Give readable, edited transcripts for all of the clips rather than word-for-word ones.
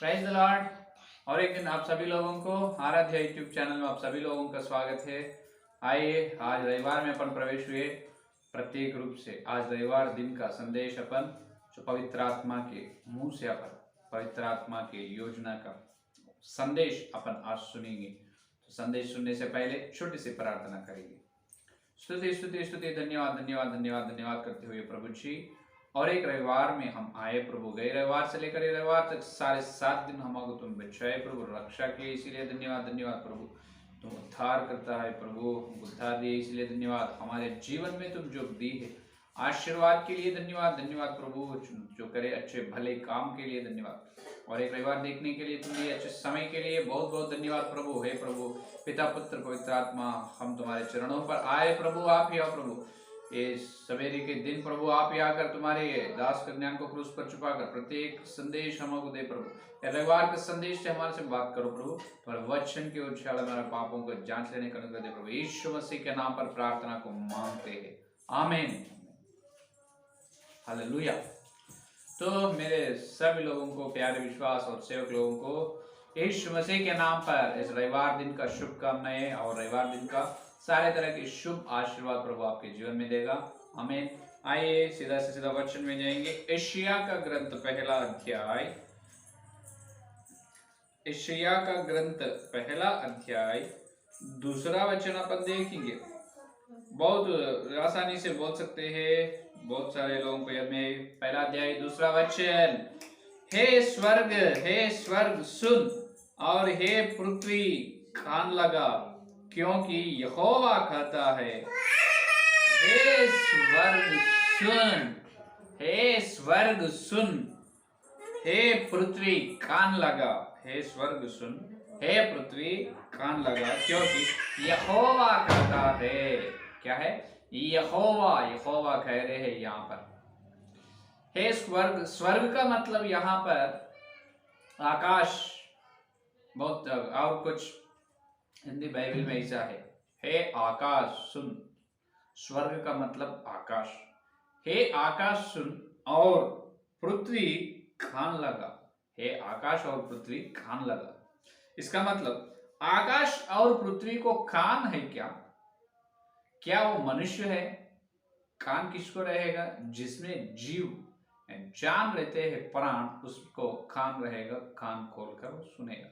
Prize the Lord. और एक दिन आप सभी लोगों को आराध्या यूट्यूब चैनल में आप सभी लोगों का स्वागत है। आइए, आज रविवार में अपन प्रवेश हुए प्रत्येक रूप से। आज रविवार दिन का संदेश अपन जो पवित्र आत्मा के मुंह से अपन पवित्र आत्मा के योजना का संदेश अपन आज सुनेंगे। तो संदेश सुनने से पहले छोटी सी प्रार्थना करेंगे। स्तुति स्तुति स्तुति, धन्यवाद धन्यवाद धन्यवाद धन्यवाद करते हुए प्रभु जी, और एक रविवार में हम आए प्रभु। गए रविवार से लेकर ये रविवार तक सारे 7 दिन हमको तुम बचाए प्रभु, रक्षा किए, इसीलिए धन्यवाद धन्यवाद प्रभु। तुम उद्धार करता है प्रभु, उद्धार दिए इसलिए धन्यवाद। हमारे जीवन में तुम जो दी है आशीर्वाद के लिए धन्यवाद धन्यवाद प्रभु। जो करे अच्छे भले काम के लिए धन्यवाद, और एक रविवार देखने के लिए तुम दिए अच्छे समय के लिए बहुत बहुत धन्यवाद प्रभु। हे प्रभु, पिता पुत्र पवित्र आत्मा, हम तुम्हारे चरणों पर आए प्रभु। आप ही आओ प्रभु, ये सवेरे के दिन प्रभु आप ही आकर तुम्हारे दास कन्यान को क्रूस पर छुपाकर प्रत्येक संदेश हमको दे प्रभु। रविवार के संदेश से हमारे से बात करो प्रभु। तुम्हारे वचन के उछाल हमारे पापों को जांच लेने का अनुग्रह दे प्रभु। यीशु मसीह के नाम पर प्रार्थना को मांगते हैं, आमीन, हालेलुया। तो मेरे सभी लोगों को, प्यारे विश्वास और सेवक लोगों को यीशु मसीह के नाम पर इस रविवार दिन का शुभकामनाएं और रविवार दिन का सारे तरह के शुभ आशीर्वाद प्रभु आपके जीवन में देगा, आमीन। आइए सीधा से सीधा वचन में जाएंगे। यशायाह का ग्रंथ पहला अध्याय, यशायाह का ग्रंथ पहला अध्याय दूसरा वचन अपन देखेंगे। बहुत आसानी से बोल सकते हैं, बहुत सारे लोगों को याद में। पहला अध्याय दूसरा वचन, हे स्वर्ग सुन, और हे पृथ्वी कान लगा, क्योंकि यहोवा कहता है। हे स्वर्ग सुन, हे स्वर्ग सुन, हे पृथ्वी कान लगा। हे स्वर्ग सुन, हे पृथ्वी कान लगा, क्योंकि यहोवा कहता है। क्या है? यहोवा, यहोवा कह रहे हैं यहाँ पर। हे स्वर्ग, स्वर्ग का मतलब यहाँ पर आकाश। बहुत और कुछ हिंदी बाइबल में ऐसा है, हे आकाश सुन। स्वर्ग का मतलब आकाश। हे आकाश सुन और पृथ्वी कान लगा। हे आकाश और पृथ्वी कान लगा, इसका मतलब आकाश और पृथ्वी को कान है क्या? क्या वो मनुष्य है? कान किसको रहेगा? जिसमें जीव जान रहते हैं, प्राण, उसको कान रहेगा, कान खोलकर वो सुनेगा।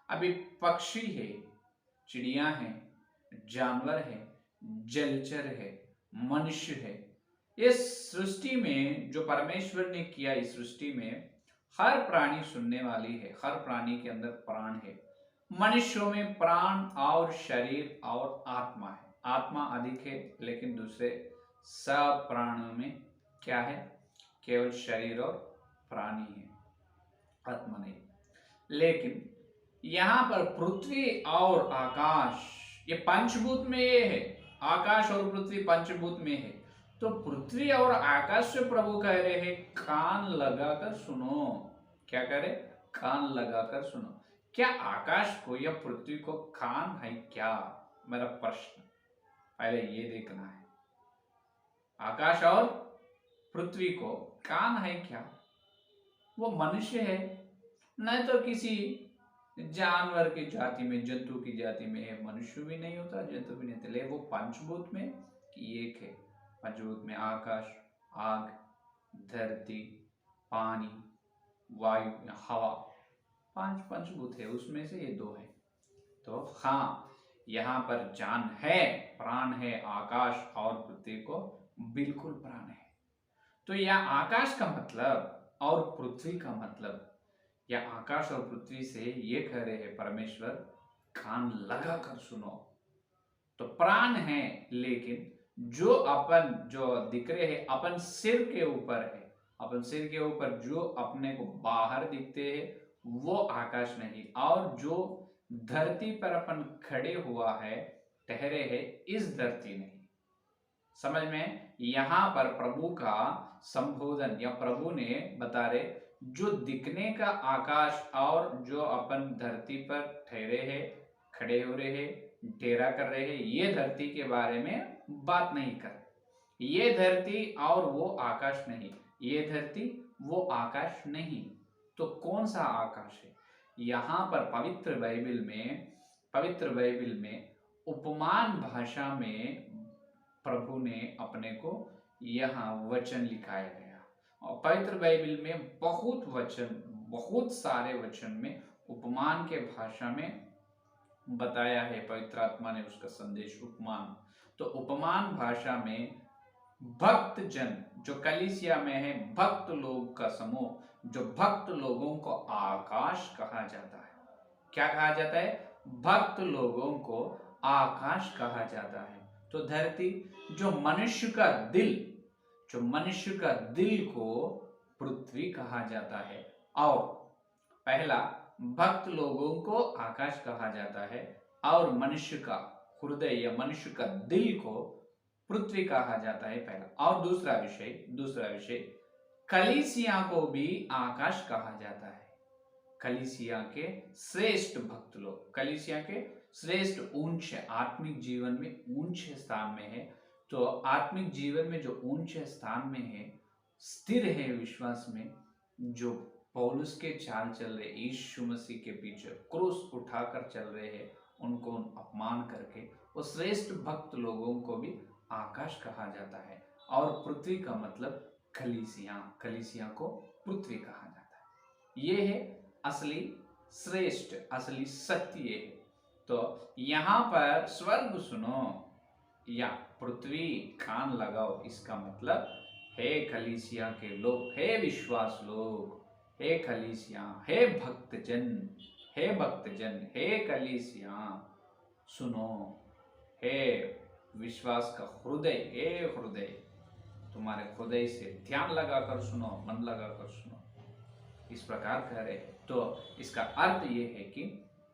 अभी पक्षी है, चिड़िया है, जानवर है, जलचर है, मनुष्य है। इस सृष्टि में जो परमेश्वर ने किया, इस सृष्टि में हर प्राणी सुनने वाली है, हर प्राणी के अंदर प्राण है। मनुष्यों में प्राण और शरीर और आत्मा है। आत्मा अधिक है, लेकिन दूसरे सब प्राणियों में क्या है? केवल शरीर और प्राणी है, आत्मा नहीं। लेकिन यहां पर पृथ्वी और आकाश, ये पंचभूत में ये है। आकाश और पृथ्वी पंचभूत में है। तो पृथ्वी और आकाश से प्रभु कह रहे हैं, कान लगाकर सुनो। क्या कह रहे? कान लगाकर सुनो। क्या आकाश को या पृथ्वी को कान है क्या? मेरा प्रश्न पहले ये देखना है। आकाश और पृथ्वी को कान है क्या? वो मनुष्य है, नहीं तो किसी जानवर की जाति में, जंतु की जाति में है। मनुष्य भी नहीं होता, जंतु भी नहीं होता। वो पंचभूत में एक है। पंचभूत में आकाश, आग, धरती, पानी, वायु, हवा, 5 पंचभूत है, उसमें से ये 2 है। तो हाँ, यहाँ पर जान है, प्राण है। आकाश और पृथ्वी को बिल्कुल प्राण है। तो यह आकाश का मतलब और पृथ्वी का मतलब, या आकाश और पृथ्वी से ये कह रहे हैं परमेश्वर, कान लगा कर सुनो। तो प्राण है, लेकिन जो अपन जो दिख रहे हैं अपन सिर के ऊपर है, अपन सिर के ऊपर जो अपने को बाहर दिखते हैं वो आकाश नहीं। और जो धरती पर अपन खड़े हुआ है, ठहरे हैं, इस धरती नहीं। समझ में? यहां पर प्रभु का संबोधन या प्रभु ने बता रहे, जो दिखने का आकाश और जो अपन धरती पर ठहरे हैं, खड़े हो रहे हैं, डेरा कर रहे हैं, ये धरती के बारे में बात नहीं कर। ये धरती और वो आकाश नहीं, ये धरती वो आकाश नहीं। तो कौन सा आकाश है? यहाँ पर पवित्र बाइबल में उपमान भाषा में प्रभु ने अपने को यहाँ वचन लिखाया गया। और पवित्र बाइबल में बहुत सारे वचन में उपमान के भाषा में बताया है। पवित्र आत्मा ने उसका संदेश उपमान। तो उपमान भाषा में भक्त जन जो कलीसिया में है, भक्त लोग का समूह, जो भक्त लोगों को आकाश कहा जाता है। क्या कहा जाता है? भक्त लोगों को आकाश कहा जाता है। तो धरती, जो मनुष्य का दिल को पृथ्वी कहा जाता है। और पहला, भक्त लोगों को आकाश कहा जाता है और मनुष्य का हृदय या मनुष्य का दिल को पृथ्वी कहा जाता है पहला। और दूसरा विषय कलीसिया को भी आकाश कहा जाता है। कलीसिया के श्रेष्ठ भक्त लोग, कलीसिया के श्रेष्ठ ऊंचे आत्मिक जीवन में ऊंचे स्थान में है। तो आत्मिक जीवन में जो ऊंचे स्थान में है, स्थिर है विश्वास में, जो पौलुस के चाल चल रहे, यीशु मसीह के पीछे क्रूस उठाकर चल रहे हैं, उनको अपमान करके, वो श्रेष्ठ भक्त लोगों को भी आकाश कहा जाता है। और पृथ्वी का मतलब कलीसिया को पृथ्वी कहा जाता है। ये है असली श्रेष्ठ, असली सत्य है। तो यहाँ पर स्वर्ग सुनो या पृथ्वी कान लगाओ, इसका मतलब हे कलीसिया के लोग, हे विश्वास लोग, हे कलीसिया, हे भक्तजन, हे कलीसिया सुनो, हे विश्वास का हृदय, तुम्हारे हृदय से ध्यान लगाकर सुनो, मन लगाकर सुनो, इस प्रकार कह रहे। तो इसका अर्थ ये है कि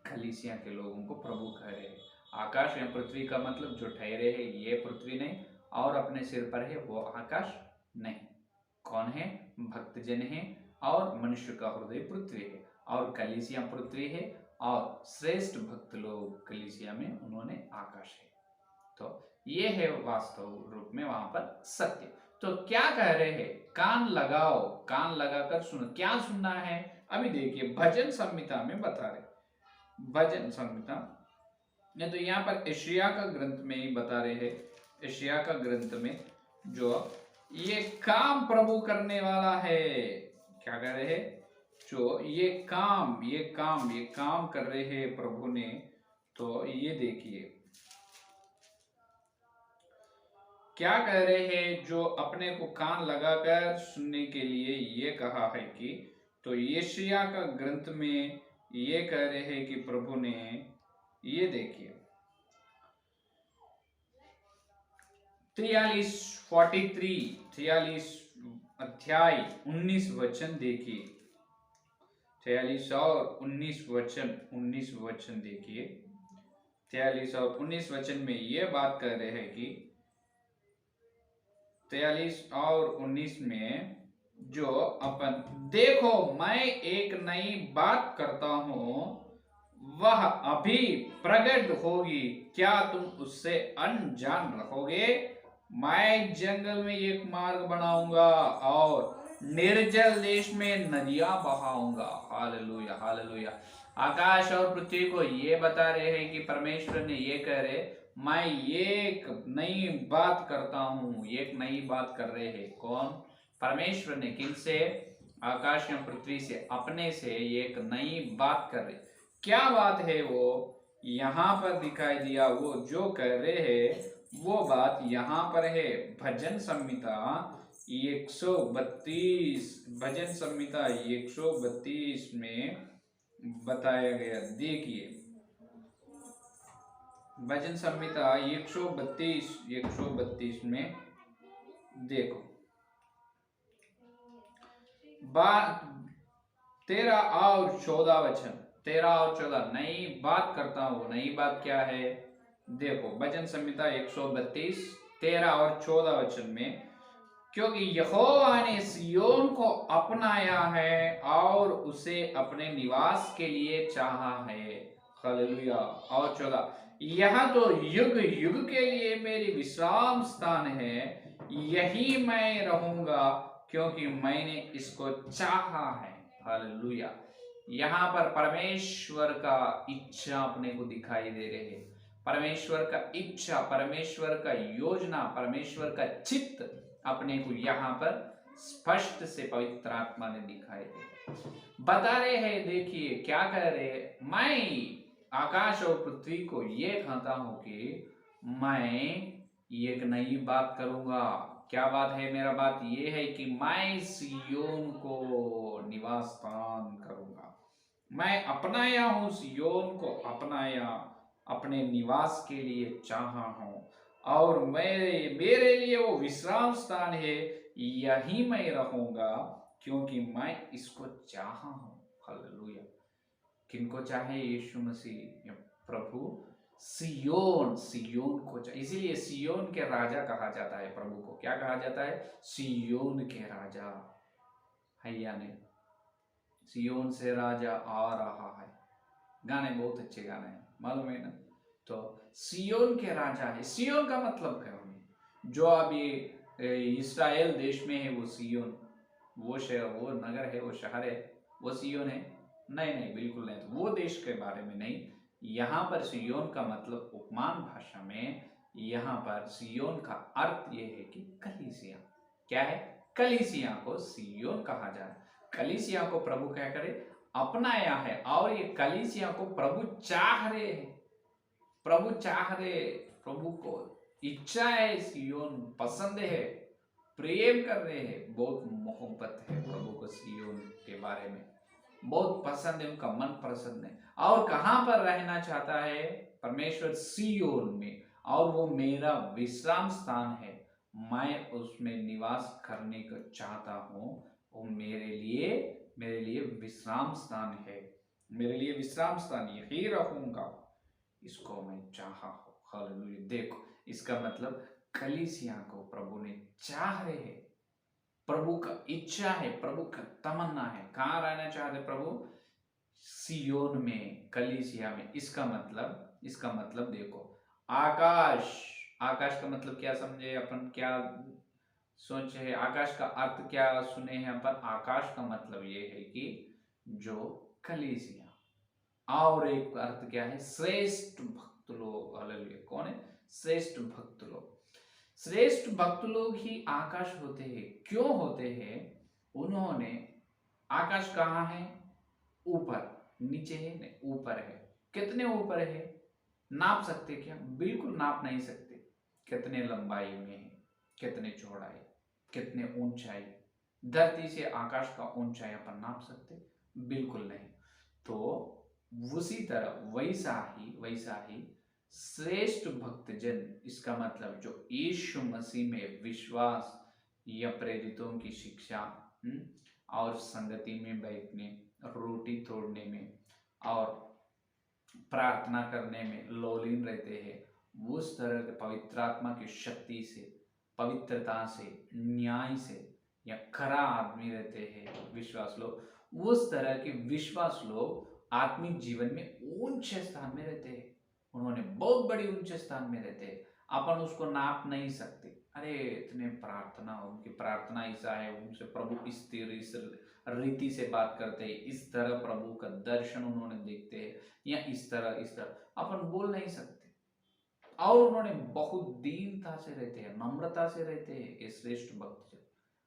कलीसिया के लोगों को प्रभु कह रहे हैं। आकाश या पृथ्वी का मतलब जो ठहरे है ये पृथ्वी नहीं, और अपने सिर पर है वो आकाश नहीं। कौन है? भक्तजन है, और मनुष्य का हृदय पृथ्वी है, और कलीसिया पृथ्वी है, और श्रेष्ठ भक्त लोग कलीसिया में, उन्होंने आकाश है। तो ये है वास्तव रूप में वहां पर सत्य। तो क्या कह रहे हैं? कान लगाओ, कान लगाकर सुनो। क्या सुनना है? अभी देखिए भजन संहिता में बता रहे, भजन संहिता ने तो यहाँ पर यशायाह का ग्रंथ में ही बता रहे हैं। यशायाह का ग्रंथ में जो ये काम प्रभु करने वाला है, क्या कह रहे हैं? जो ये काम कर रहे हैं प्रभु ने। तो ये देखिए क्या कह रहे हैं, जो अपने को कान लगाकर सुनने के लिए ये कहा है कि, तो यशायाह का ग्रंथ में ये कह रहे हैं कि प्रभु ने, ये देखिए 43 अध्याय 19 वचन देखिए, 43 और 19 वचन देखिए। 43 और 19 वचन में ये बात कर रहे हैं कि 43 और 19 में जो अपन, देखो मैं एक नई बात करता हूं, वह अभी प्रकट होगी, क्या तुम उससे अनजान रहोगे? मैं जंगल में एक मार्ग बनाऊंगा और निर्जल देश में नदियां बहाऊंगा। Hallelujah, hallelujah. आकाश और पृथ्वी को ये बता रहे हैं कि परमेश्वर ने ये कह रहे, मैं एक नई बात करता हूं। एक नई बात कर रहे हैं कौन? परमेश्वर ने। किनसे? आकाश या पृथ्वी से, अपने से एक नई बात कर रहे। क्या बात है वो? यहाँ पर दिखाई दिया। वो जो कह रहे हैं वो बात यहाँ पर है। भजन संहिता 132, भजन संहिता 132 में बताया गया। देखिए भजन संहिता 132 में देखो, 13 और 14 वचन, 13 और 14, नई बात करता हूं। नई बात क्या है? देखो भजन संहिता 132 13 और 14 वचन में, क्योंकि यहोवा ने सियोन को अपनाया है और उसे अपने निवास के लिए चाहा है। हालेलुया। और 14, यह तो युग युग के लिए मेरी विश्राम स्थान है, यही मैं रहूंगा क्योंकि मैंने इसको चाहा है। हालेलुया। यहाँ पर परमेश्वर का इच्छा अपने को दिखाई दे रहे हैं। परमेश्वर का इच्छा, परमेश्वर का योजना, परमेश्वर का चित्त अपने को यहाँ पर स्पष्ट से पवित्र आत्मा ने दिखाई दे बता रहे हैं। देखिए क्या कह रहे हैं, मैं आकाश और पृथ्वी को ये कहता हूं कि मैं एक नई बात करूंगा। क्या बात है? मेरा बात ये है कि मैं सियोन को निवास स्थान करूंगा। मैं अपनाया हूं सियोन को, अपनाया, अपने निवास के लिए चाहा हूं, और मेरे लिए वो विश्राम स्थान है। यही मैं रहूंगा क्योंकि मैं इसको चाहा हूं। हालेलुया। किनको चाहे? यीशु मसीह प्रभु सियोन, सियोन को चाहे। इसीलिए सियोन के राजा कहा जाता है प्रभु को। क्या कहा जाता है? सियोन के राजा। हैया ने सियोन से राजा आ रहा है। गाने बहुत अच्छे गाने हैं, मालूम है ना? तो सियोन के राजा है। सियोन का मतलब क्या है? जो अभी इस्राएल देश में है वो सियोन, वो शहर, वो नगर है, वो शहर है, वो सियोन है? नहीं नहीं, बिल्कुल नहीं। तो वो देश के बारे में नहीं। यहाँ पर सियोन का मतलब उपमान भाषा में, यहाँ पर सियोन का अर्थ ये है कि कलीसिया। क्या है? कलीसिया को सियोन कहा जाए। कलीसिया को प्रभु क्या करे? अपनाया है। और ये कलीसिया को प्रभु चाह रहे हैं। प्रभु चाह रहे, प्रभु को इच्छा है, सियोन पसंद है, प्रेम कर रहे हैं, बहुत मोहब्बत है प्रभु को सियोन के बारे में, बहुत पसंद है, उनका मन प्रसन्न है। और कहां पर रहना चाहता है परमेश्वर? सियोन में। और वो मेरा विश्राम स्थान है, मैं उसमें निवास करने को चाहता हूं। वो मेरे लिए विश्राम स्थान है, मेरे लिए विश्राम स्थान, यही रहूंगा, इसको मैं चाहा हूं। हालेलुया। देखो इसका मतलब कलीसिया को प्रभु ने चाह रहे हैं, प्रभु का इच्छा है, प्रभु का तमन्ना है। कहां रहना चाहते प्रभु? सियोन में, कलीसिया में। इसका मतलब देखो, आकाश, आकाश का मतलब क्या समझे अपन? क्या सोचे? आकाश का अर्थ क्या सुने हैं अपन? आकाश का मतलब ये है कि जो कलीसिया। और एक अर्थ क्या है? श्रेष्ठ भक्त लोग। हालेलुया। कौन है? श्रेष्ठ भक्त लोग। श्रेष्ठ भक्त लोग ही आकाश होते हैं। क्यों होते हैं? उन्होंने, आकाश कहाँ है? ऊपर। नीचे है? नहीं, ऊपर है। कितने ऊपर है? नाप सकते क्या? बिल्कुल नाप नहीं सकते। कितने लंबाई में है, कितने चौड़ाई, कितने ऊंचाई। धरती से आकाश का ऊंचाई अपन नाप सकते? बिल्कुल नहीं। तो उसी तरह वैसा ही श्रेष्ठ भक्तजन, इसका मतलब जो यीशु मसीह में विश्वास या प्रेरितों की शिक्षा और संगति में बैठने, रोटी तोड़ने में और प्रार्थना करने में लोलीन रहते हैं, उस तरह के पवित्र आत्मा की शक्ति से, पवित्रता से, न्याय से, या खरा आदमी रहते हैं विश्वास लोग, उस तरह के विश्वास लोग आत्मिक जीवन में ऊंचे स्थान में रहते हैं। उन्होंने बहुत बड़ी ऊंचे स्थान में रहते हैं। अपन उसको नाप नहीं सकते। अरे इतने प्रार्थना, उनकी प्रार्थना ऐसा है, उनसे प्रभु इस रीति से बात करते हैं, इस तरह प्रभु का दर्शन उन्होंने देखते हैं, या इस तरह अपन बोल नहीं सकते। और उन्होंने बहुत दीनता से रहते हैं, नम्रता से रहते हैं। ये श्रेष्ठ भक्त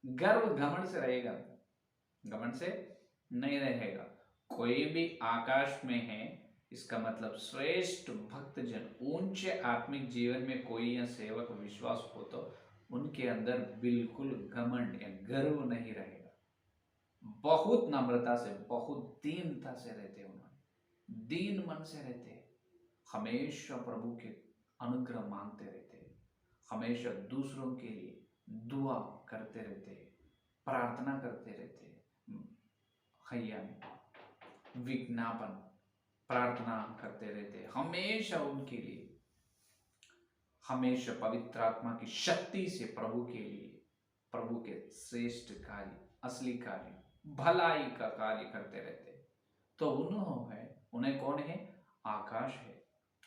गर्व घमंड से रहेगा, घमंड से नहीं रहेगा। कोई भी आकाश में है, इसका मतलब श्रेष्ठ भक्तजन, ऊंचे आत्मिक जीवन में कोई या सेवक विश्वास हो तो उनके अंदर बिल्कुल घमंड या गर्व नहीं रहेगा। बहुत नम्रता से, बहुत दीनता से रहते हैं। उन्होंने दीन मन से रहते हैं, हमेशा प्रभु के अनुग्रह मांगते रहते हैं, हमेशा दूसरों के लिए दुआ करते रहते हैं, प्रार्थना करते रहते हैं, हैया में विज्ञापन प्रार्थना करते रहते हैं, हमेशा उनके लिए, हमेशा पवित्र आत्मा की शक्ति से प्रभु के लिए, प्रभु के श्रेष्ठ कार्य, असली कार्य, भलाई का कार्य करते रहते हैं। तो उन्हें कौन है? आकाश है।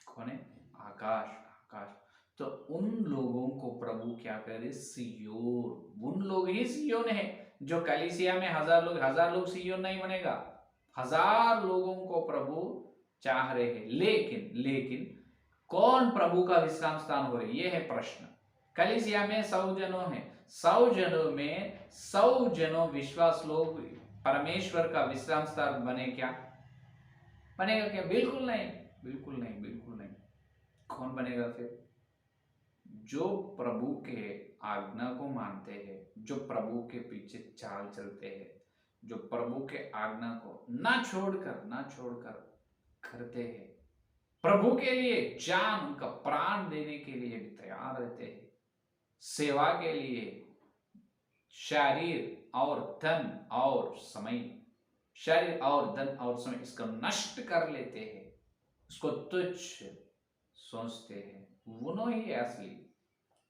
कौन है? आकाश, आकाश। तो उन लोगों को प्रभु क्या करे? सियोन। उन लोग ही सियोन है जो कलीसिया में 1000 लोग सियोन नहीं बनेगा, 1000 लोगों को प्रभु चाह रहे हैं। लेकिन कौन प्रभु का विश्राम स्थान हो रहे, ये है प्रश्न। कलीसिया में 100 जनों हैं, 100 जनों में 100 जनों विश्वास लोग परमेश्वर का विश्राम स्थान बने क्या? बनेगा क्या? बिल्कुल नहीं, बिल्कुल नहीं, बिल्कुल नहीं। कौन बनेगा फिर? जो प्रभु के आज्ञा को मानते हैं, जो प्रभु के पीछे चाल चलते हैं, जो प्रभु के आज्ञा को ना छोड़कर करते हैं, प्रभु के लिए जान उनका प्राण देने के लिए भी तैयार रहते हैं, सेवा के लिए शरीर और धन और समय, शरीर और धन और समय इसको नष्ट कर लेते हैं, उसको तुच्छ सोचते हैं, वो ही असली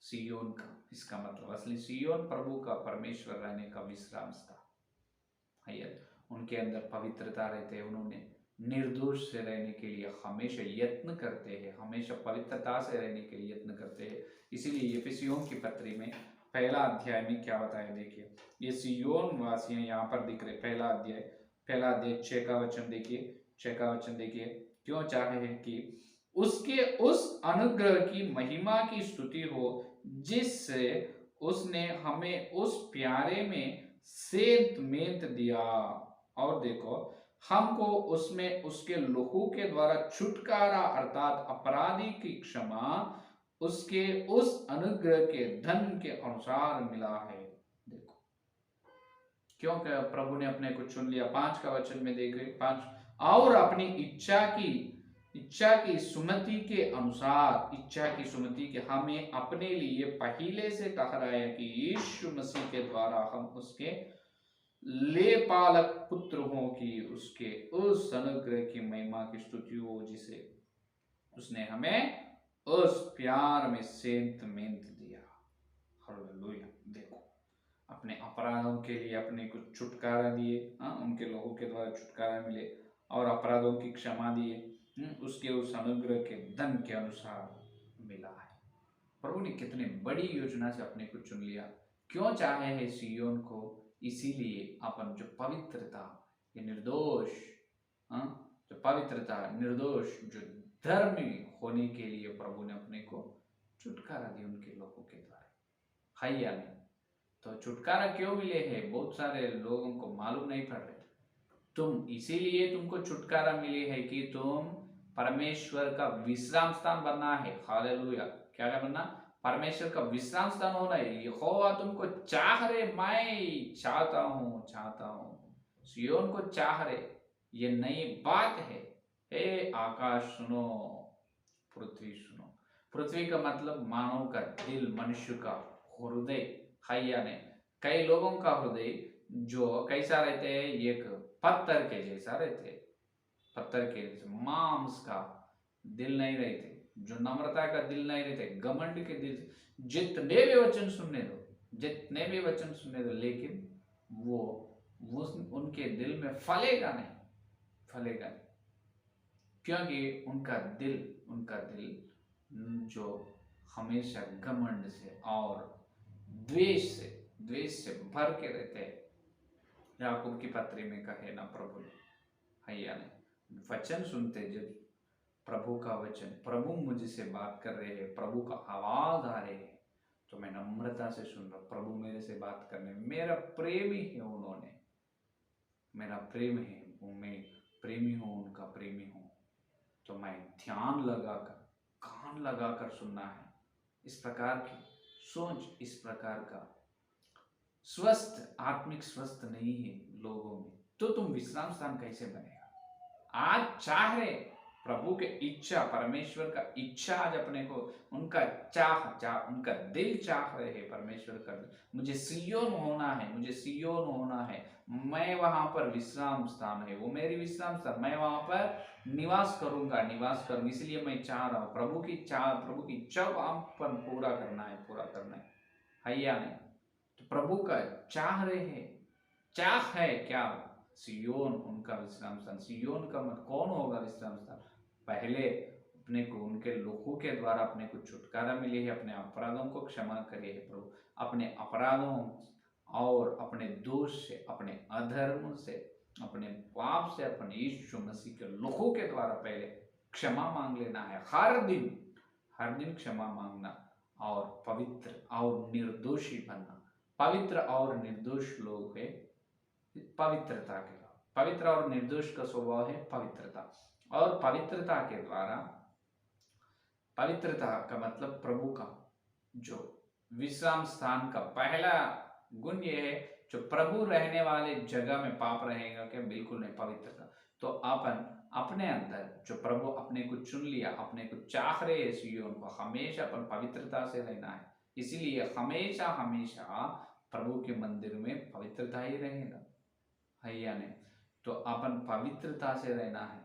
सियोन का, इसका मतलब असली सियोन प्रभु का, परमेश्वर रहने का विश्राम स्थान है। उनके अंदर पवित्रता रहते हैं, उन्होंने निर्दोष से रहने के लिए हमेशा यत्न करते हैं, हमेशा पवित्रता से रहने के लिए यत्न करते हैं। इसीलिए इफिसियों की पत्री में पहला अध्याय में क्या बताया, देखिए ये सियोन वासियां यहाँ पर दिख रहे। पहला अध्याय 6 का वचन देखिए, क्यों चाहे है कि उसके उस अनुग्रह की महिमा की स्तुति हो जिससे उसने हमें उस प्यारे में सेंत मेंत दिया, और देखो हमको उसमें उसके लहू के द्वारा छुटकारा अर्थात अपराधी की क्षमा उसके उस अनुग्रह के धन के अनुसार मिला है। देखो क्योंकि प्रभु ने अपने को चुन लिया। 5 का वचन में देखे 5, और अपनी इच्छा की सुमति के अनुसार, इच्छा की सुमति के हमें अपने लिए पहले से ठहराया कि यीशु मसीह के द्वारा हम उसके ले पालक पुत्र हो, कि उसके उस अनुग्रह की महिमा की स्तुति हो जिसे उसने हमें उस प्यार में सेंत मेंत दिया। हालेलुया। देखो अपने अपराधों के लिए अपने को छुटकारा दिए, उनके लोगों के द्वारा छुटकारा मिले और अपराधों की क्षमा दिए, उसके उस अनुग्रह के धन के अनुसार मिला है। प्रभु ने कितने बड़ी योजना से अपने को चुन लिया। क्यों चाहे है सियोन को? इसीलिए अपन जो पवित्रता, ये निर्दोष, जो पवित्रता, निर्दोष, जो धर्मी होने के लिए प्रभु ने अपने को छुटकारा दिया उनके लोगों के द्वारा, है या नहीं? तो छुटकारा क्यों मिले है बहुत सारे लोगों को मालूम नहीं पड़ रहे। तुम इसीलिए तुमको छुटकारा मिली है कि तुम परमेश्वर का विश्राम स्थान बनना है। हालेलुया। क्या बनना? परमेश्वर का विश्राम स्थान होना है। यहोवा तुमको चाह रहे, मैं चाहता हूं सियोन को चाह रहे। ये नई बात है। हे आकाश सुनो, पृथ्वी सुनो। पृथ्वी का मतलब मानव का दिल, मनुष्य का हृदय, है या नहीं? कई लोगों का हृदय जो कैसा रहते हैं, एक पत्थर के जैसा रहते, पत्थर के जैसे मांस का दिल नहीं रहते, जो नम्रता का दिल नहीं रहते, घमंड के दिल। जितने भी वचन सुनने दो, लेकिन वो उनके दिल में फलेगा नहीं, क्योंकि उनका दिल जो हमेशा घमंड से और द्वेष से भर के रहते हैं। याकूब की पत्री में कहे ना प्रभु ने, है या नहीं? वचन सुनते, जब प्रभु का वचन, प्रभु मुझसे बात कर रहे हैं, प्रभु का आवाज आ रहे हैं, तो मैं नम्रता से सुन रहा हूं। प्रभु मेरे से बात करने, मेरा प्रेमी है, उन्होंने मेरा प्रेम है, वो मैं प्रेमी हूं, उनका प्रेमी हूं, तो मैं ध्यान लगाकर, कान लगाकर सुनना है। इस प्रकार की सोच, इस प्रकार का स्वस्थ, आत्मिक स्वस्थ नहीं है लोगों में, तो तुम विश्राम स्थान कैसे बनेगा? आज चाहे प्रभु के इच्छा, परमेश्वर का इच्छा आज अपने को, उनका उनका दिल चाह रहे हैं, परमेश्वर का मुझे सियोन होना है, मैं वहां पर विश्राम स्थान है, वो मेरी विश्राम स्थान, मैं वहां पर निवास करूंगा, इसलिए मैं चाह रहा हूं प्रभु की इच्छा को हम पर पूरा करना है या नहीं? तो प्रभु का चाह रहे हैं, चाह है क्या? सियोन उनका विश्राम स्थान। सियोन का मत कौन होगा विश्राम स्थान? पहले अपने को उनके लोगों के द्वारा अपने को छुटकारा मिले है, अपने अपराधों को क्षमा करे है प्रभु, अपने अपराधों और अपने दोष से, अपने अधर्म से, अपने पाप से, अपने यीशु मसीह के लोगों के द्वारा पहले क्षमा मांग लेना है। हर दिन क्षमा मांगना और पवित्र और निर्दोषी बनना। पवित्र और निर्दोष लोग है पवित्रता के, पवित्र और निर्दोष का स्वभाव है पवित्रता। और पवित्रता के द्वारा, पवित्रता का मतलब प्रभु का जो विश्राम स्थान का पहला गुण ये है, जो प्रभु रहने वाले जगह में पाप रहेगा क्या? बिल्कुल नहीं, पवित्रता। तो अपन अपने अंदर जो प्रभु अपने को चुन लिया, अपने को चाह रहे हैं सियोन को, हमेशा अपन पवित्रता से रहना है। इसीलिए हमेशा हमेशा प्रभु के मंदिर में पवित्रता ही रहेगा, है या नहीं? तो अपन पवित्रता से रहना है।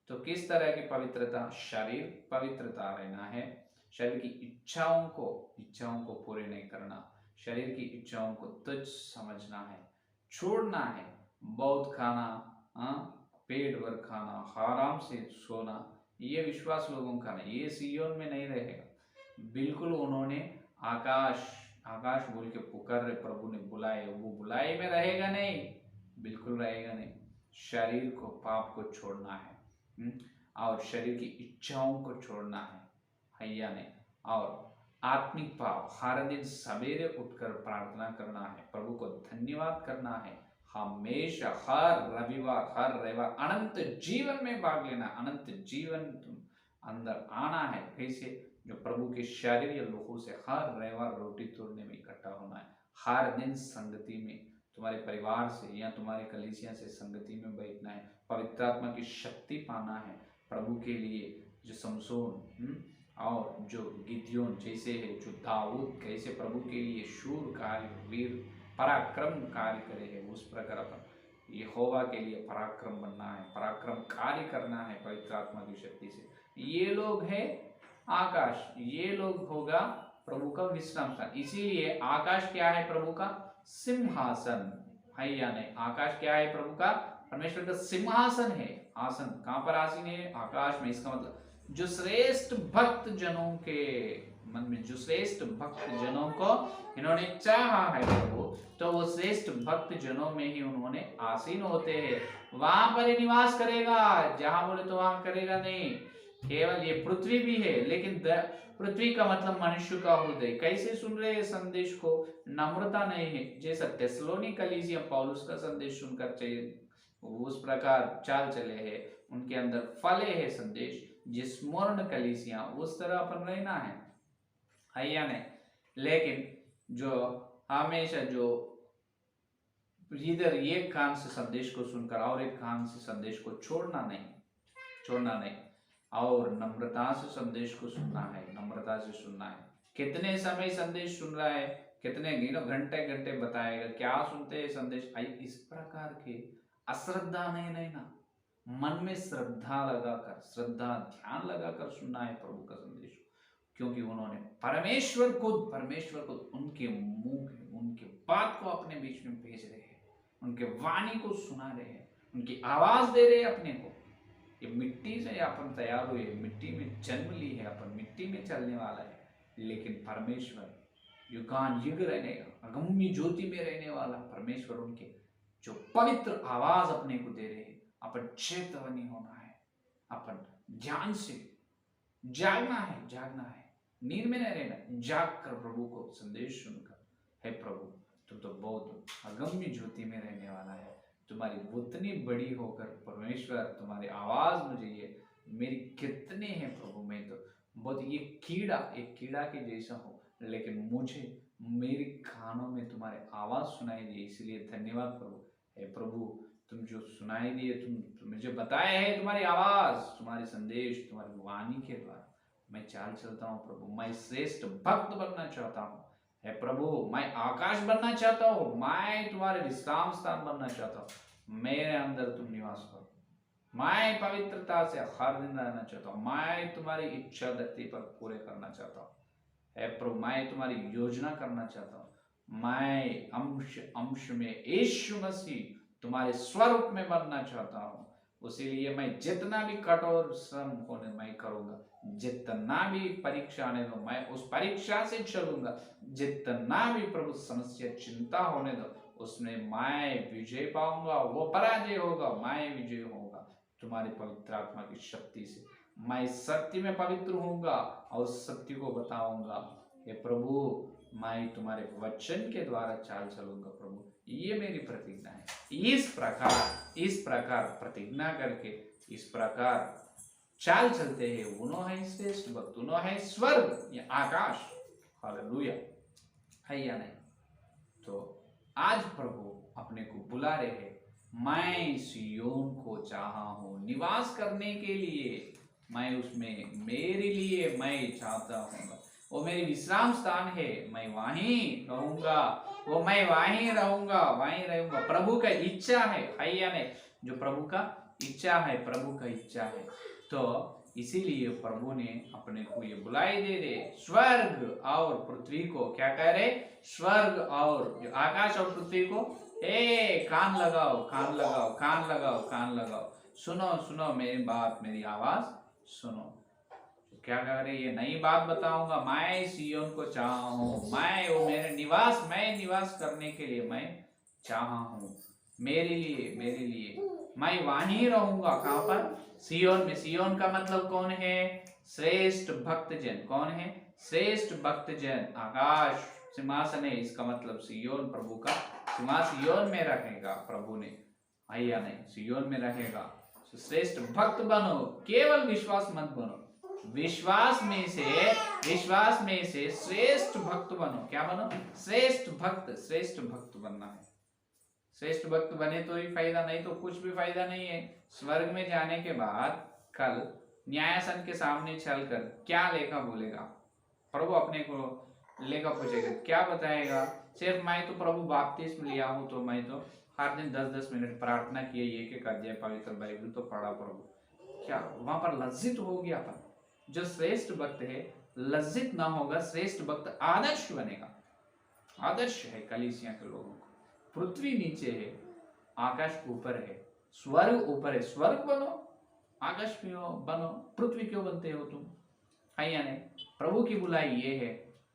तो किस तरह की पवित्रता? शरीर पवित्रता रहना है, शरीर की इच्छाओं को पूरे नहीं करना, शरीर की इच्छाओं को तुच्छ समझना है, छोड़ना है। बहुत खाना, पेट भर खाना, आराम से सोना, ये विश्वास लोगों का नहीं, ये सियोन में नहीं रहेगा। बिल्कुल उन्होंने आकाश बोल के पुकार रहे, प्रभु ने बुलाए, वो बुलाए में रहेगा नहीं, बिल्कुल रहेगा नहीं। शरीर को, पाप को छोड़ना है और शरीर की इच्छाओं को छोड़ना है या नहीं? और आत्मिक पाप, हर दिन सवेरे उठकर प्रार्थना करना है, प्रभु को धन्यवाद करना है, हमेशा हर रविवार अनंत जीवन में भाग लेना, अनंत जीवन तुम अंदर आना है। कैसे? जो प्रभु के शरीर या लोगों से हर रविवार रोटी तोड़ने में इकट्ठा होना है, हर दिन संगति में, तुम्हारे परिवार से या तुम्हारे कलीसिया से संगति में बैठना है, पवित्र आत्मा की शक्ति पाना है प्रभु के लिए। जो समसोन और जो गिद्योन जैसे है, जो दाऊद कैसे प्रभु के लिए शूर कार्य, वीर पराक्रम कार्य करे है, उस प्रकार अपन यहोवा के लिए पराक्रम बनना है, पराक्रम कार्य करना है पवित्र आत्मा की शक्ति से। ये लोग है आकाश, ये लोग होगा प्रभु का विश्राम स्थान। इसीलिए आकाश क्या है? प्रभु का सिंहासन, है या नहीं? आकाश क्या है? प्रभु का, परमेश्वर का सिंहासन है। आसन कहां पर आसीन है? आकाश में। इसका मतलब जो श्रेष्ठ भक्त जनों के मन में, जो श्रेष्ठ भक्त जनों को इन्होंने चाहा है प्रभु, तो वो श्रेष्ठ भक्त जनों में ही उन्होंने आसीन होते हैं, वहां पर ही निवास करेगा। जहां बोले तो वहां करेगा नहीं। केवल ये पृथ्वी भी है, लेकिन पृथ्वी का मतलब मनुष्य का हृदय। कैसे सुन रहे हैं संदेश को? नम्रता नहीं है, जैसा थिस्सलुनी कलीसिया पौलुस का संदेश सुनकर चाहिए उस प्रकार चाल चले हैं, उनके अंदर फले है संदेश, जिस मौन कलीसिया उस तरह अपन रहना है या नहीं? लेकिन जो हमेशा जो इधर एक कान से संदेश को सुनकर और एक कान से संदेश को छोड़ना नहीं, और नम्रता से संदेश को सुनना है, नम्रता से सुनना है। कितने समय संदेश सुन रहा है, कितने घंटे बताएगा, क्या सुनते हैं संदेश। इस प्रकार के अश्रद्धा नहीं रहना, मन में श्रद्धा ध्यान लगाकर सुनना है प्रभु का संदेश, क्योंकि उन्होंने परमेश्वर को उनके मुंह, उनके बात को अपने बीच में भेज रहे हैं, उनके वाणी को सुना रहे हैं, उनकी आवाज दे रहे हैं अपने को। ये मिट्टी से अपन तैयार हुए, मिट्टी में जन्म ली है, अपन मिट्टी में चलने वाला है, लेकिन परमेश्वर युगान युग रहने, अगम्य ज्योति में रहने वाला परमेश्वर, उनके जो पवित्र आवाज अपने को दे रहे हैं। अपन चेतवनी होना है, अपन ध्यान से जागना है, नींद में नहीं रहना, जाग कर प्रभु को संदेश सुनकर, हे प्रभु तुम तो बहुत अगम्य ज्योति में रहने वाला है, तुम्हारी उतनी बड़ी होकर परमेश्वर तुम्हारी आवाज मुझे ये मेरी कितने हैं प्रभु, मैं तो बहुत एक कीड़ा के जैसा हूँ, लेकिन मुझे मेरे कानों में तुम्हारी आवाज सुनाई दी, इसलिए धन्यवाद प्रभु। हे प्रभु तुम जो सुनाई दिए, तुम मुझे बताए है तुम्हारी आवाज, तुम्हारे संदेश, तुम्हारी वाणी के द्वारा मैं चाल चलता हूँ प्रभु। मैं श्रेष्ठ भक्त बनना चाहता हूँ हे प्रभु, मैं आकाश बनना चाहता हूँ, मैं तुम्हारे विश्राम स्थान बनना चाहता हूँ। मेरे अंदर तुम निवास करो, मैं पवित्रता से हर दिन रहना चाहता हूँ, मैं तुम्हारी इच्छा धरती पर पूरे करना चाहता हूँ हे प्रभु, मैं तुम्हारी योजना करना चाहता हूँ, मैं अंश में यीशु मसीह तुम्हारे स्वरूप में बनना चाहता हूँ। उसीलिए मैं जितना भी कठोर श्रम होने मैं करूंगा, जितना भी परीक्षा आने दो मैं उस परीक्षा से चलूंगा, जितना भी प्रभु समस्या चिंता होने दो उसमें मैं विजय पाऊंगा, वो पराजय होगा, मैं विजय होगा तुम्हारी पवित्र आत्मा की शक्ति से। मैं सत्य में पवित्र होऊंगा और सत्य को बताऊंगा। हे प्रभु मैं तुम्हारे वचन के द्वारा चाल चलूंगा प्रभु, ये मेरी प्रतिज्ञा है। इस प्रकार प्रतिज्ञा करके इस प्रकार चाल चलते हैं, उन्हों है श्रेष्ठ भक्त, उन्हों है स्वर्ग या आकाश। हालेलुया, है या नहीं? तो आज प्रभु अपने को बुला रहे हैं, मैं सियोन को चाहा हूं निवास करने के लिए, मैं उसमें मेरे लिए मैं चाहता हूँ, वो मेरी विश्राम स्थान है, मैं वहीं रहूंगा, वो मैं वहीं रहूंगा, वहीं रहूंगा। प्रभु का इच्छा है या नहीं? जो प्रभु का इच्छा है, प्रभु का इच्छा है। तो इसीलिए प्रभु ने अपने को ये बुलाई दे रहे, स्वर्ग और पृथ्वी को क्या कह रहे? स्वर्ग और जो आकाश और पृथ्वी को, ए कान लगाओ, कान लगाओ, कान लगाओ, कान लगाओ, सुनो सुनो मेरी बात, मेरी आवाज सुनो। क्या कह रहे? ये नई बात बताऊंगा, मैं सियोन को चाहा हूं, मैं वो मेरे निवास, मैं निवास करने के लिए मैं चाहा हूं, मेरे लिए मैं वहीं रहूंगा। कहां पर? सियोन में। सियोन का मतलब कौन है? श्रेष्ठ भक्तजन। कौन है? श्रेष्ठ भक्तजन। आकाश सिंहासन है, इसका मतलब सियोन प्रभु का सिंहासन सियोन में रहेगा प्रभु ने, है या नहीं? सियोन में रहेगा। श्रेष्ठ भक्त बनो, केवल विश्वास मत बनो, विश्वास में से श्रेष्ठ भक्त बनो। क्या बनो? श्रेष्ठ भक्त। श्रेष्ठ भक्त बनना है। श्रेष्ठ भक्त बने तो ही फायदा, नहीं तो कुछ भी फायदा नहीं है। स्वर्ग में जाने के बाद कल न्यायासन के सामने चलकर क्या लेखा बोलेगा? प्रभु अपने को लेखा पूछेगा, क्या बताएगा? सिर्फ मैं तो प्रभु बपतिस्मा लिया हूं, तो मैं तो हर दिन 10-10 मिनट प्रार्थना किए, एक अध्याय पवित्र बाइबल तो पढ़ा प्रभु। क्या वहां पर लज्जित हो गया था? जो श्रेष्ठ भक्त है लज्जित ना होगा, श्रेष्ठ भक्त आदर्श बनेगा। आदर्श है कलीसिया के लोगों को। पृथ्वी नीचे है, आकाश ऊपर है, स्वर्ग ऊपर है। स्वर्ग बनो, आकाश क्यों बनो, पृथ्वी क्यों बनते हो तुम? है या नहीं? प्रभु की बुलाई ये है,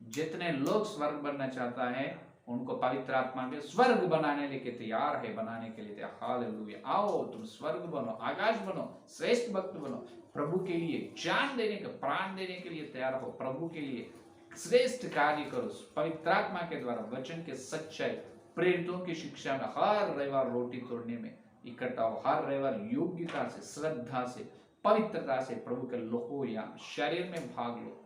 जितने लोग स्वर्ग बनना चाहता है उनको पवित्र आत्मा के स्वर्ग बनाने लेके तैयार है, बनाने के लिए तैयार। हालेलुया। आओ तुम स्वर्ग बनो, आकाश बनो, श्रेष्ठ भक्त बनो, प्रभु के लिए जान देने के, प्राण देने के लिए तैयार हो, प्रभु के लिए श्रेष्ठ कार्य करो। पवित्र आत्मा के द्वारा वचन के सच्चाई, प्रेरितों की शिक्षा में हर रविवार रोटी तोड़ने में इकट्ठा हो, हर रविवार योग्यता से, श्रद्धा से, पवित्रता से प्रभु के लोहो या शरीर में भाग लो।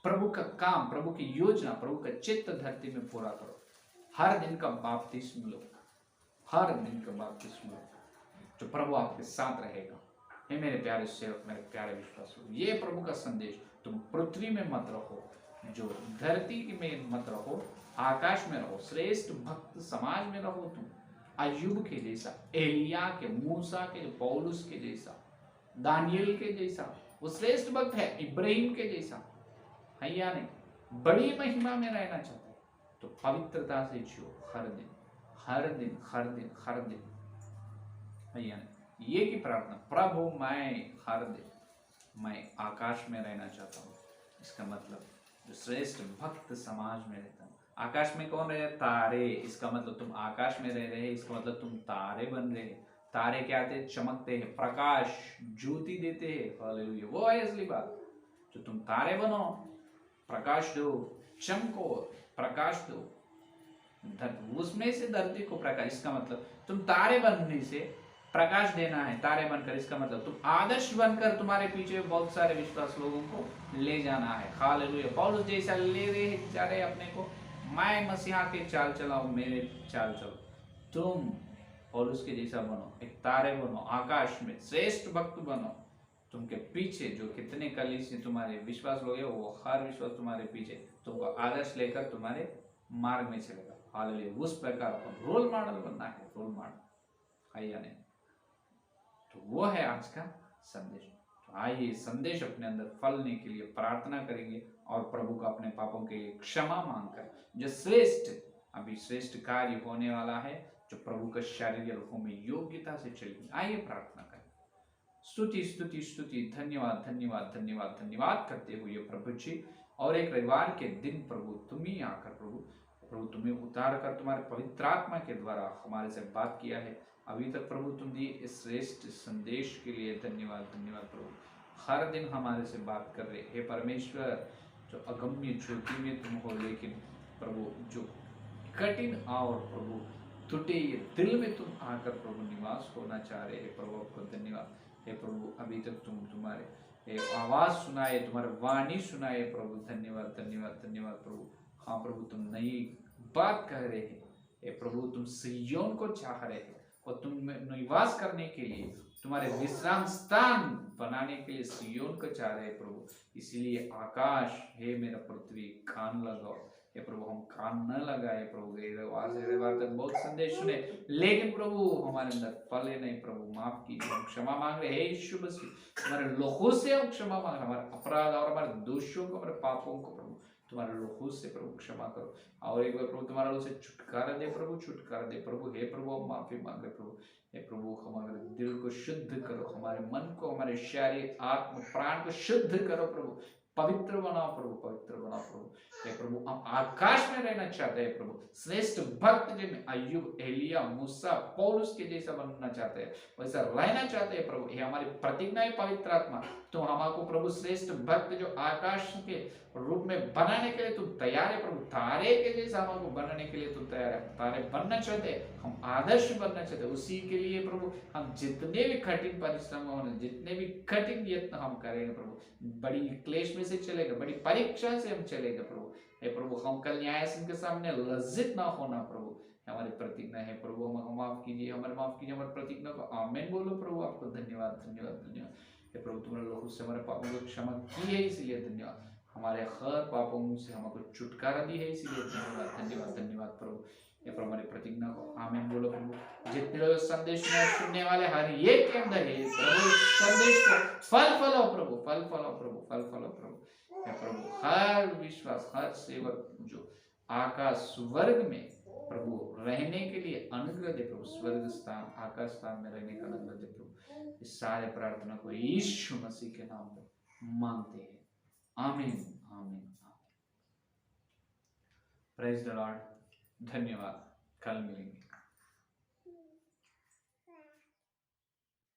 प्रभु का काम, प्रभु की योजना, प्रभु का चित्त धरती में पूरा करो। हर दिन का बपतिस्मा लो, हर दिन का बपतिस्मा लो, जो प्रभु आपके साथ रहेगा। हे मेरे प्यारे सेवक, मेरे प्यारे विश्वासियों, ये प्रभु का संदेश। तुम पृथ्वी में मत रहो, जो धरती में मत रहो, आकाश में रहो। श्रेष्ठ भक्त समाज में रहो तुम, अय्यूब के जैसा, एलिया के, मूसा के, पौलुस के जैसा, दानियल के जैसा। वो श्रेष्ठ भक्त है, इब्राहिम के जैसा, है या नहीं? बड़ी महिमा में रहना चाहते हैं तो पवित्रता से जियो, हर दिन हर दिन हर दिन हर दिन, है या नहीं? ये की प्रार्थना, प्रभु मैं हर दिन मैं आकाश में रहना चाहता हूँ। इसका मतलब जो श्रेष्ठ भक्त समाज में रहता हूँ। आकाश में कौन रहे? तारे। इसका मतलब तुम आकाश में रह रहे हैं, इसका मतलब तुम तारे बन रहे हैं। तारे क्या आते? चमकते हैं, प्रकाश, ज्योति देते हैं। हालेलुया, वो है असली बात। जो तुम तारे बनो, प्रकाश दो, चमको, प्रकाश दो, उसमें से धरती को प्रकाश। इसका मतलब तुम तारे बनने से प्रकाश देना है, तारे बनकर। इसका मतलब तुम आदर्श बनकर तुम्हारे पीछे बहुत सारे विश्वास लोगों को ले जाना है। हालेलुया। पौलुस जैसा ले रहे जा रहे अपने को, मैं मसीहा के चाल चलाओ, मेरे चाल चलो। तुम पौलुस के जैसा बनो, एक तारे बनो, आकाश में श्रेष्ठ भक्त बनो। तुमके पीछे जो कितने कलीसिया तुम्हारे विश्वास लोग हैं, वो हर विश्वास तुम्हारे पीछे तुमको आदर्श लेकर तुम्हारे मार्ग में चलेगा। हालेलुया। उस प्रकार का रोल मॉडल बनना है, रोल मॉडल, है या नहीं? तो वो है आज का संदेश। तो आइए संदेश अपने अंदर फलने के लिए प्रार्थना करेंगे और प्रभु को अपने पापों के लिए क्षमा मांगकर जो श्रेष्ठ अभी श्रेष्ठ कार्य होने वाला है, जो प्रभु का शरीर रूपों में योग्यता से चलेगी। आइए प्रार्थना करें। स्तुति स्तुति स्तुति, धन्यवाद धन्यवाद धन्यवाद धन्यवाद करते हुए प्रभु जी, और एक रविवार के दिन प्रभु तुम ही आकर प्रभु तुम्हें उतार कर तुम्हारे पवित्र आत्मा के द्वारा हमारे से बात किया है। अभी तक प्रभु तुम दिए इस श्रेष्ठ संदेश के लिए धन्यवाद धन्यवाद प्रभु। हर दिन हमारे से बात कर रहे हे परमेश्वर, जो अगम्य ज्योति में तुम हो, लेकिन प्रभु जो कठिन और प्रभु टूटे ये दिल में तुम आकर प्रभु निवास होना चाह रहे हैं प्रभु, आपको धन्यवाद हे प्रभु। अभी तक तुम्हारे आवाज सुनाए, तुम्हारे वाणी सुनाए प्रभु, धन्यवाद धन्यवाद धन्यवाद प्रभु। हाँ प्रभु, तुम नई बात कह रहे हैं हे प्रभु, तुम सिय्योन को चाह रहे हैं और तुम निवास करने के लिए, तुम्हारे विश्राम स्थान बनाने के लिए सिय्योन को चाह रहे हैं प्रभु। इसीलिए आकाश हे मेरा पृथ्वी कान लगाओ हे प्रभु। हम कान न लगाए प्रभु, रविवार तक बहुत संदेश सुने, लेकिन प्रभु हमारे अंदर फले नहीं प्रभु, माफ कीजिए। हम क्षमा मांग रहे हे यीशु मसीह, हमारे लोगों से हम क्षमा मांग रहे, हमारे अपराध और हमारे दोषों को, हमारे पापों को प्रभु तुम्हारे लोगों से प्रभु क्षमा करो। और एक बार प्रभु तुम्हारा लोगों से छुटकारा दे प्रभु, छुटकारा दे प्रभु। हे प्रभु हम माफी मांग रहे प्रभु, हे प्रभु हमारे दिल को शुद्ध करो, हमारे मन को, हमारे शरीर आत्मा प्राण को शुद्ध करो प्रभु, पवित्र बनाओ प्रभु, पवित्र बनाओ प्रभु। हे प्रभु हम आकाश में रहना चाहते हैं प्रभु, श्रेष्ठ भक्त जिनमें अय्यूब, एलिया, मूसा, पौलुस के जैसा बनना चाहते हैं, वैसा रहना चाहते हैं प्रभु। ये हमारी प्रतिज्ञा है पवित्र आत्मा, तो हमको प्रभु श्रेष्ठ भक्त जो आकाश के रूप में बनाने के लिए तुम तैयार है प्रभु, तारे के जैसा हमको बनाने के लिए तुम तैयार है। तारे बनना चाहते हैं, हम आदर्श बनना चाहते हैं, उसी के लिए प्रभु हम जितने भी कठिन परिश्रम हो, जितने भी कठिन यत्न हम करेंगे प्रभु, बड़ी क्लेश में से चलेगा, बड़ी परीक्षा से हम चलेगा प्रभु। हे प्रभु हम कल न्यायासन के सामने लज्जित ना होना प्रभु, हमारी प्रतिज्ञा है प्रभु। हम माफ कीजिए, हमारे माफ कीजिए हमारी प्रतिज्ञा को, आमीन बोलो प्रभु। आपको धन्यवाद धन्यवाद धन्यवाद हे प्रभु, तुम्हारे लोगों से हमारे पापों को क्षमा की है इसलिए धन्यवाद, हमारे हर पापों से हमको छुटकारा दी है इसलिए धन्यवाद धन्यवाद धन्यवाद प्रभु। ये प्रभु हमारी प्रतिज्ञा को आमीन बोलो प्रभु। जितने लोग संदेश में सुनने वाले हर एक के अंदर है प्रभु संदेश को फल फलो प्रभु, फल फलो प्रभु, फल फलो प्रभु। हे प्रभु हर विश्वास, हर सेवक जो आकाश स्वर्ग में प्रभु रहने के लिए अनुग्रह दे प्रभु, स्वर्ग स्थान आकाश स्थान में रहने का अनुग्रह दे प्रभु। इस सारे प्रार्थना को यीशु मसीह के नाम में मांगते हैं, आमीन आमीन आमीन। प्रेज द लॉर्ड, धन्यवाद, कल मिलेंगे।